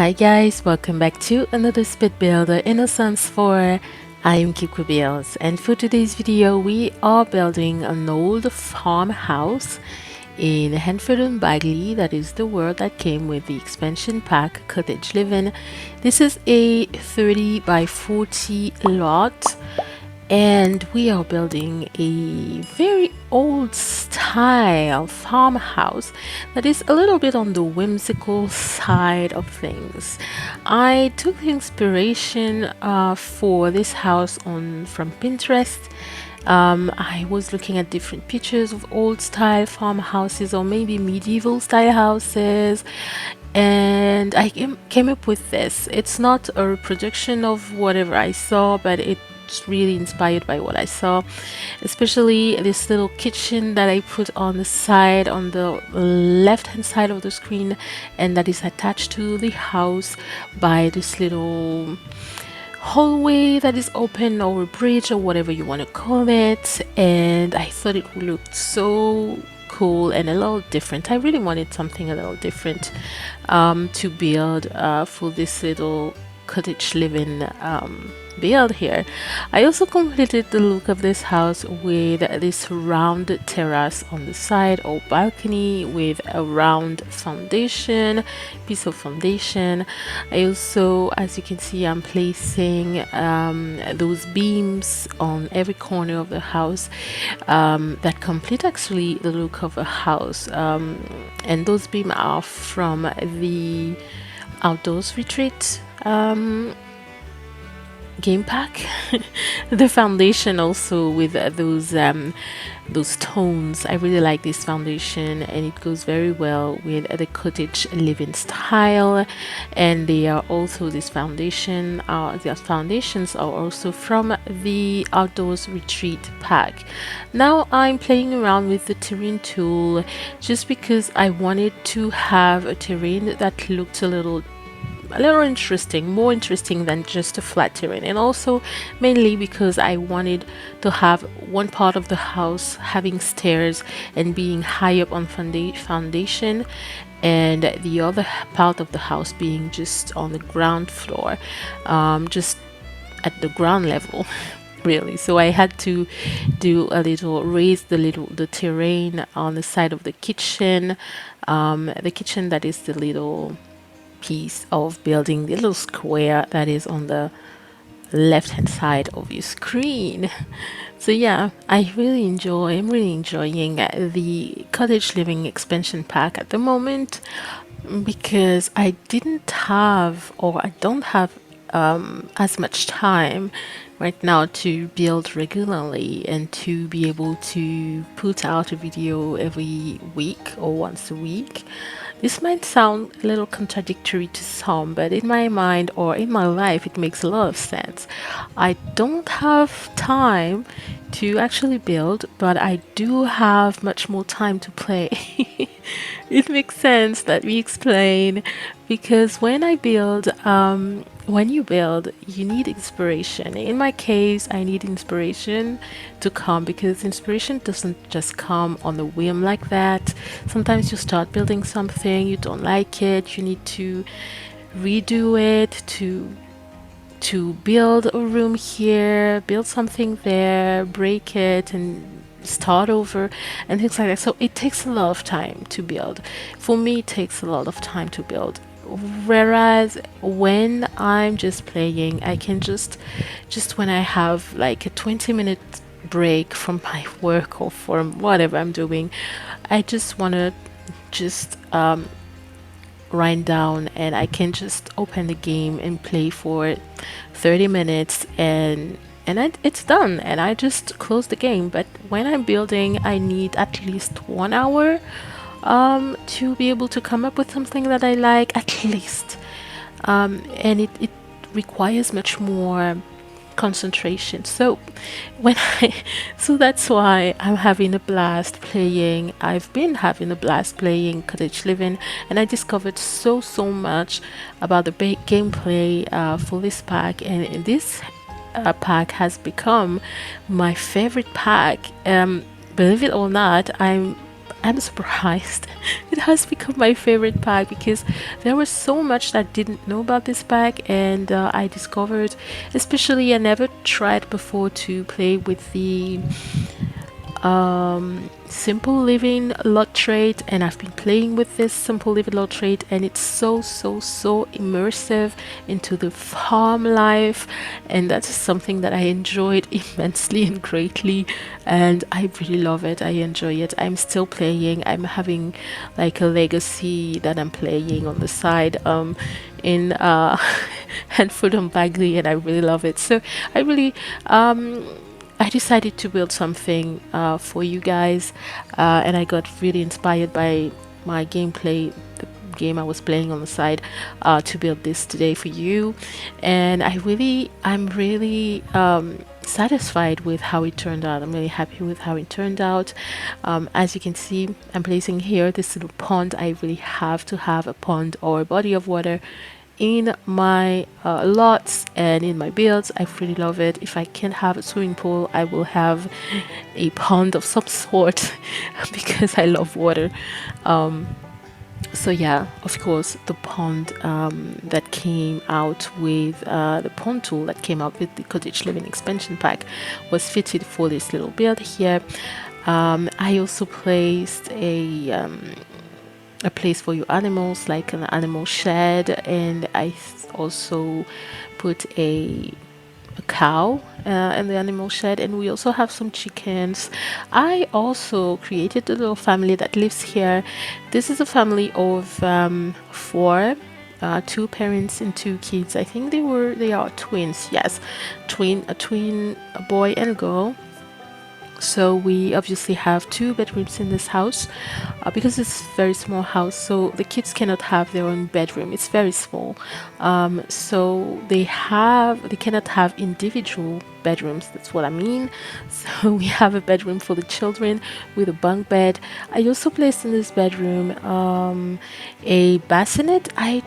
Hi guys, welcome back to another Speed Builder in a Sims 4. I am Kiku Builds, and for today's video we are building an old farmhouse in Henford-on-Bagley. That is the world that came with the expansion pack Cottage Living. This is a 30 by 40 lot, and we are building a very old style farmhouse that is a little bit on the whimsical side of things. I took inspiration for this house from Pinterest. I was looking at different pictures of old style farmhouses or maybe medieval style houses, and I came up with this. It's not a reproduction of whatever I saw, but it's really inspired by what I saw, especially this little kitchen that I put on the side, on the left hand side of the screen, and that is attached to the house by this little hallway that is open, or a bridge, or whatever you want to call it. And I thought it looked so cool and a little different. I really wanted something a little different to build for this little cottage living build here. I also completed the look of this house with this round terrace on the side, or balcony with a round piece of foundation. I also, as you can see, I'm placing those beams on every corner of the house that complete actually the look of a house, and those beams are from the outdoors retreat game pack. The foundation also with those tones. I really like this foundation, and it goes very well with the cottage living style. And they are also, this foundation, their foundations are also from the outdoors retreat pack. Now I'm playing around with the terrain tool just because I wanted to have a terrain that looked a little interesting, more interesting than just a flat terrain, and also mainly because I wanted to have one part of the house having stairs and being high up on foundation, and the other part of the house being just on the ground floor, just at the ground level. Really, so I had to do a little raise the terrain on the side of the kitchen, that is the little piece of building, the little square that is on the left hand side of your screen. So yeah, I'm really enjoying the cottage living expansion pack at the moment, because I didn't have, or I don't have as much time right now to build regularly and to be able to put out a video every week or once a week. This might sound a little contradictory to some, but in my mind or in my life, it makes a lot of sense. I don't have time to actually build, but I do have much more time to play. It makes sense. Let me explain. Because when you build, you need inspiration. In my case, I need inspiration to come, because inspiration doesn't just come on a whim like that. Sometimes you start building something, you don't like it, you need to redo it, to build a room here, build something there, break it, and start over, and things like that. So it takes a lot of time to build. For me, it takes a lot of time to build. Whereas when I'm just playing, I can just when I have like a 20-minute break from my work or from whatever I'm doing, I just want to just wind down, and I can just open the game and play for 30 minutes, and it's done, and I just close the game. But when I'm building, I need at least 1 hour to be able to come up with something that I like, at least, and it requires much more concentration. So so that's why I'm having a blast playing. I've been having a blast playing cottage living, and I discovered so much about the gameplay for this pack, and this pack has become my favorite pack. Believe it or not, I'm I'm surprised. It has become my favorite pack because there was so much that I didn't know about this pack, and I discovered, especially I never tried before to play with the simple living lot trait, and I've been playing with this simple living lot trait, and it's so immersive into the farm life, and that's something that I enjoyed immensely and greatly, and I really love it. I enjoy it. I'm still playing. I'm having like a legacy that I'm playing on the side in Henford-on-Bagley, and I really love it. So I really I decided to build something for you guys, and I got really inspired by my gameplay, the game I was playing on the side, to build this today for you. And I'm really satisfied with how it turned out. I'm really happy with how it turned out. As you can see, I'm placing here this little pond. I really have to have a pond or a body of water in my lots and in my builds. I really love it. If I can't have a swimming pool, I will have a pond of some sort because I love water. So yeah, of course, the pond that came out with the pond tool that came out with the cottage living expansion pack was fitted for this little build here. I also placed a place for your animals, like an animal shed, and I also put a cow in the animal shed, and we also have some chickens. I also created a little family that lives here. This is a family of four, two parents and two kids. I think they are twins. Yes, a twin, a boy and a girl. So we obviously have two bedrooms in this house because it's a very small house, so the kids cannot have their own bedroom. It's very small, so they cannot have individual bedrooms. That's what I mean. So we have a bedroom for the children with a bunk bed. I also placed in this bedroom a bassinet. I'm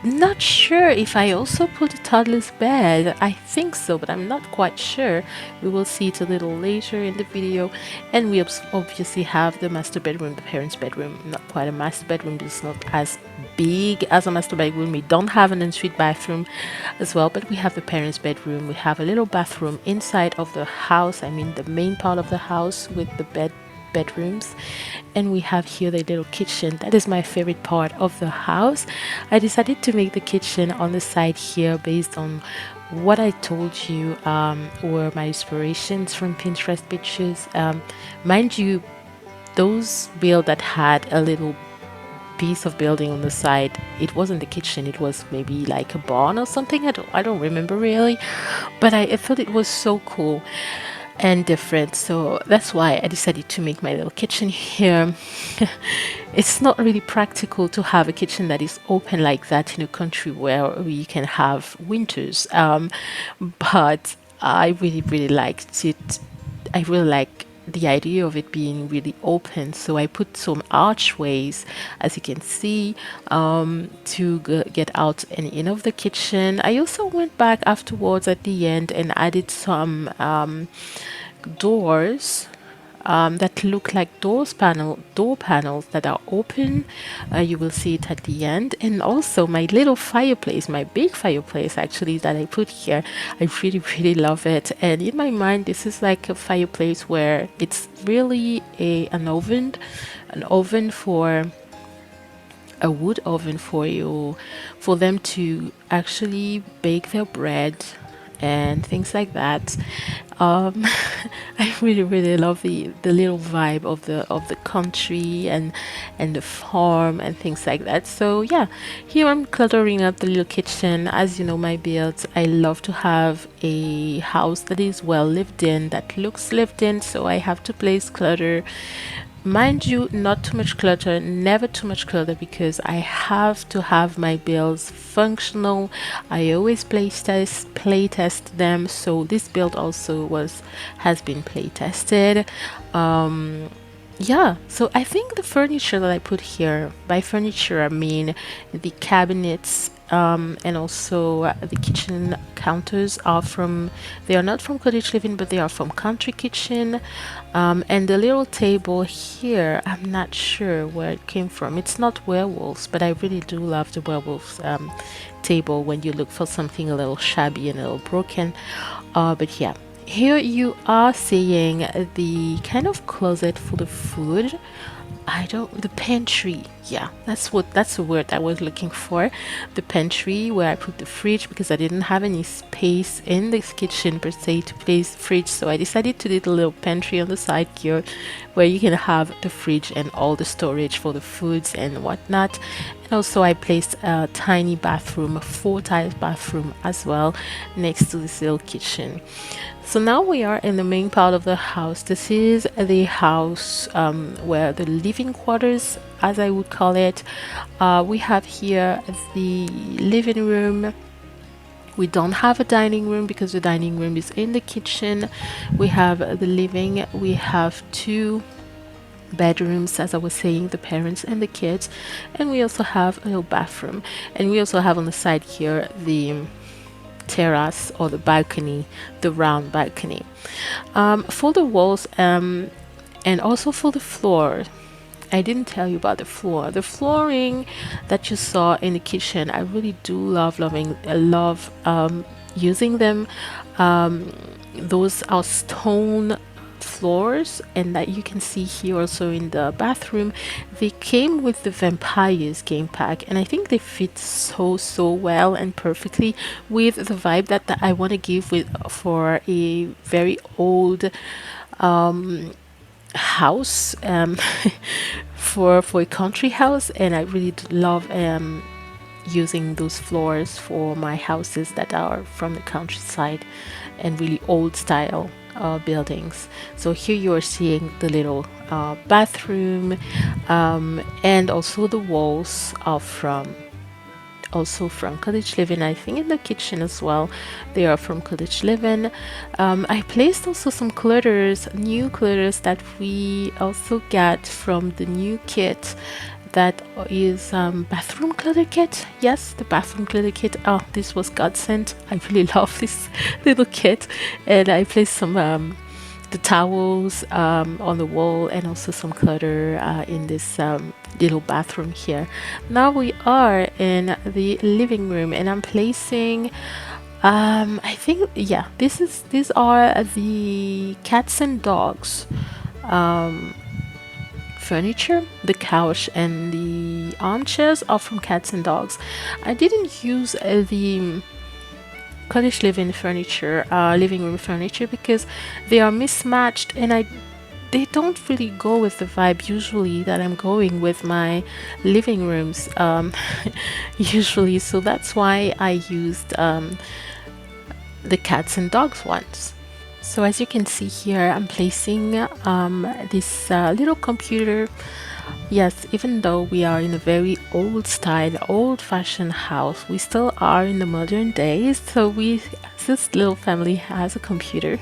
not sure if I also put a toddler's bed. I think so, but I'm not quite sure. We will see it a little later in the video. And we obviously have the master bedroom, the parents' bedroom. Not quite a master bedroom, but it's not as big as a master bedroom. We don't have an ensuite bathroom as well, but we have the parents' bedroom. We have a little bathroom inside of the house. I mean, the main part of the house with the bedrooms, and we have here the little kitchen. That is my favorite part of the house. I decided to make the kitchen on the side here based on what I told you were my inspirations from Pinterest pictures. Mind you, those build that had a little piece of building on the side, it wasn't the kitchen, it was maybe like a barn or something. I don't remember really, but I thought it was so cool and different, so that's why I decided to make my little kitchen here. It's not really practical to have a kitchen that is open like that in a country where we can have winters, but I really liked it. I really like the idea of it being really open, so I put some archways, as you can see, to get out and in of the kitchen. I also went back afterwards at the end and added some doors that look like door panels that are open. You will see it at the end. And also my little fireplace, my big fireplace actually, that I put here, I really love it. And in my mind, this is like a fireplace where it's really an oven for a wood oven for them to actually bake their bread and things like that. I really love the little vibe of the country and the farm and things like that. So yeah, here I'm cluttering up the little kitchen. As you know, my builds, I love to have a house that is well lived in, that looks lived in, so I have to place clutter. Mind you, not too much clutter, never too much clutter, because I have to have my builds functional. I always play test them, so this build also has been play tested. Yeah, so I think the furniture that I put here, by furniture I mean the cabinets and also the kitchen counters are from, they are not from cottage living, but they are from country kitchen. And the little table here, I'm not sure where it came from. It's not werewolves, but I really do love the werewolves table when you look for something a little shabby and a little broken. But yeah, here you are seeing the kind of closet for the food. I don't, the pantry. Yeah, that's the word I was looking for. The pantry where I put the fridge because I didn't have any space in this kitchen per se to place fridge. So I decided to do the little pantry on the side here where you can have the fridge and all the storage for the foods and whatnot. And also I placed a tiny bathroom, a 4 tile bathroom as well next to this little kitchen. So now we are in the main part of the house. This is the house where the living quarters, as I would call it. We have here the living room. We don't have a dining room because the dining room is in the kitchen. We have the living. We have 2 bedrooms, as I was saying, the parents and the kids, and we also have a little bathroom. And we also have on the side here the terrace or the balcony, the round balcony. For the walls and also for the floor, I didn't tell you about the floor. The flooring that you saw in the kitchen, I really do love using them. Those are stone floors, and that you can see here also in the bathroom. They came with the Vampires game pack, and I think they fit so well and perfectly with the vibe that I want to give with for a very old house, for a country house. And I really love using those floors for my houses that are from the countryside and really old style buildings. So here you are seeing the little bathroom, and also the walls are from cottage living. I think in the kitchen as well they are from cottage living. I placed also some clutters, new clutters that we also got from the new kit, that is bathroom clutter kit. Yes, the bathroom clutter kit. Oh, this was godsend. I really love this little kit. And I placed some the towels on the wall, and also some clutter in this little bathroom here. Now we are in the living room, and I'm placing I think, yeah, these are the cats and dogs furniture. The couch and the armchairs are from cats and dogs. I didn't use the cottage living furniture, living room furniture, because they are mismatched, and they don't really go with the vibe usually that I'm going with my living rooms usually. So that's why I used the cats and dogs ones. So as you can see here, I'm placing this little computer. Yes, even though we are in a very old style, old fashioned house, we still are in the modern days. So this little family has a computer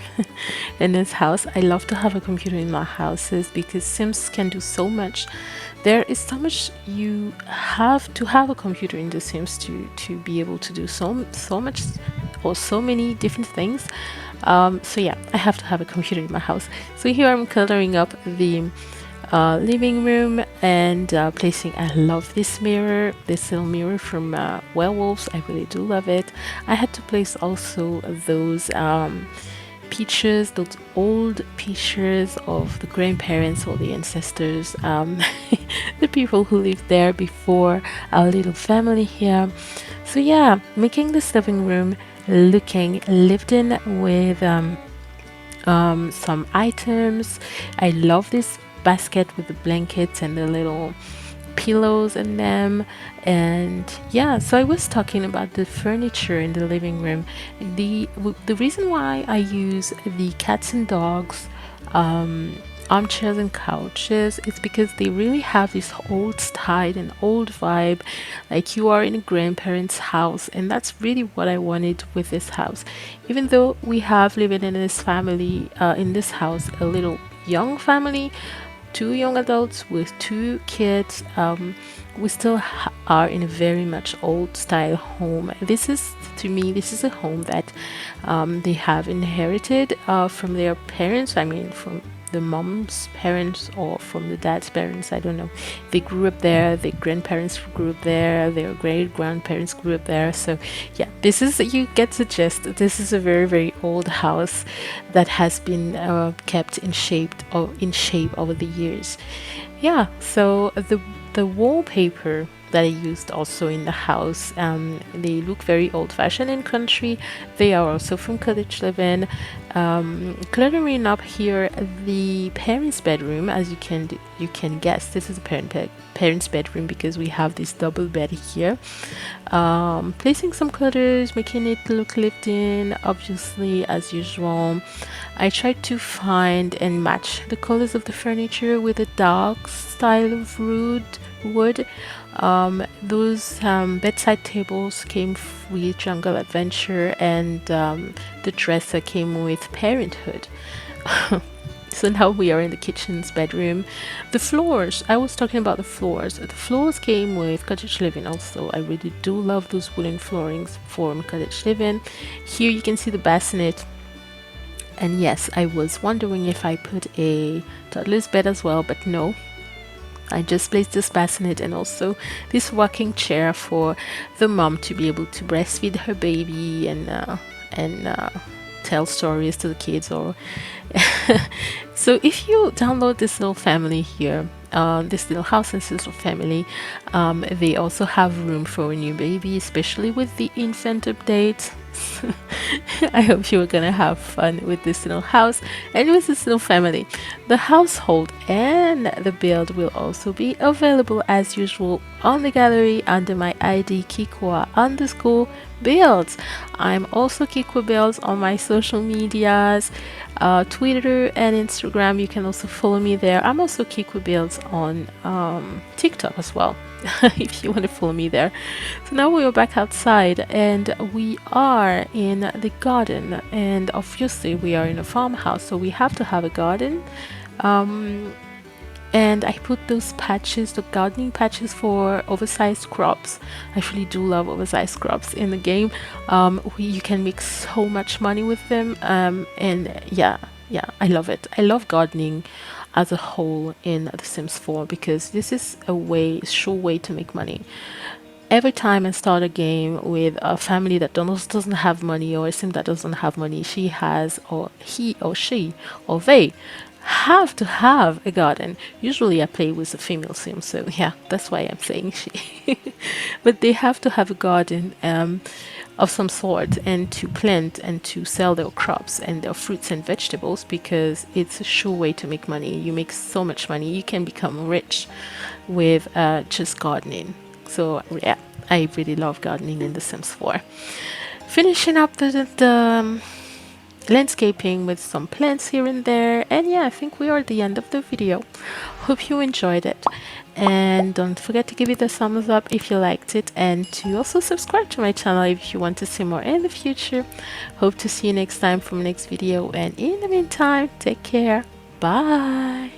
in this house. I love to have a computer in my houses because Sims can do so much. There is so much you have to have a computer in the Sims to be able to do so much or so many different things. So yeah, I have to have a computer in my house. So here I'm coloring up the living room and placing, I love this mirror, this little mirror from Werewolves. I really do love it. I had to place also those pictures, those old pictures of the grandparents or the ancestors, the people who lived there before our little family here. So yeah, making this living room looking lived in with some items. I love this basket with the blankets and the little pillows in them. And yeah, so I was talking about the furniture in the living room. The reason why I use the cats and dogs armchairs and couches is because they really have this old style and old vibe, like you are in a grandparent's house. And that's really what I wanted with this house. Even though we have living in this family, in this house, a little young family, two young adults with two kids. We still are in a very much old style home. This is, to me, this is a home that they have inherited from their parents. I mean, from the mom's parents or from the dad's parents. I don't know. They grew up there. Their grandparents grew up there. Their great grandparents grew up there. So yeah, this is, you get the gist. This is a very, very old house that has been kept in shape over the years. Yeah, so the wallpaper that I used also in the house, they look very old-fashioned and country. They are also from cottage living. Cluttering up here the parents' bedroom, as you can guess, this is a parents' bedroom because we have this double bed here. Placing some clutters, making it look lived in, obviously, as usual. I tried to find and match the colors of the furniture with a dark style of wood. Those bedside tables came with Jungle Adventure, and the dresser came with Parenthood. So now we are in the kitchen's bedroom. The floors, I was talking about the floors. The floors came with cottage living also. I really do love those wooden floorings from cottage living. Here you can see the bassinet. And yes, I was wondering if I put a toddler's bed as well, but no. I just placed this bassinet and also this rocking chair for the mom to be able to breastfeed her baby and tell stories to the kids. Or so if you download this little family here, this little house and this little family, they also have room for a new baby, especially with the infant update. I hope you are gonna have fun with this little house and with this little family. The household and the build will also be available as usual on the gallery under my ID Kikwa_builds. I'm also Kikwa Builds on my social medias, Twitter and Instagram. You can also follow me there. I'm also Kikwa Builds on TikTok as well. If you want to follow me there. So now we are back outside and we are in the garden, and obviously we are in a farmhouse, so we have to have a garden. And I put those patches, the gardening patches for oversized crops. I really do love oversized crops in the game. You can make so much money with them, and yeah, I love it. I love gardening as a whole in The Sims 4 because this is a sure way to make money. Every time I start a game with a family that doesn't have money, or a sim that doesn't have money, she has, or he or she or they have to have a garden. Usually I play with a female sim, so yeah, that's why I'm saying she. But they have to have a garden of some sort, and to plant and to sell their crops and their fruits and vegetables, because it's a sure way to make money. You make so much money. You can become rich with just gardening. So yeah, I really love gardening in The Sims 4. Finishing up the landscaping with some plants here and there, and yeah, I think we are at the end of the video. Hope you enjoyed it, and don't forget to give it a thumbs up if you liked it, and to also subscribe to my channel if you want to see more in the future. Hope to see you next time from the next video, and in the meantime, take care. Bye.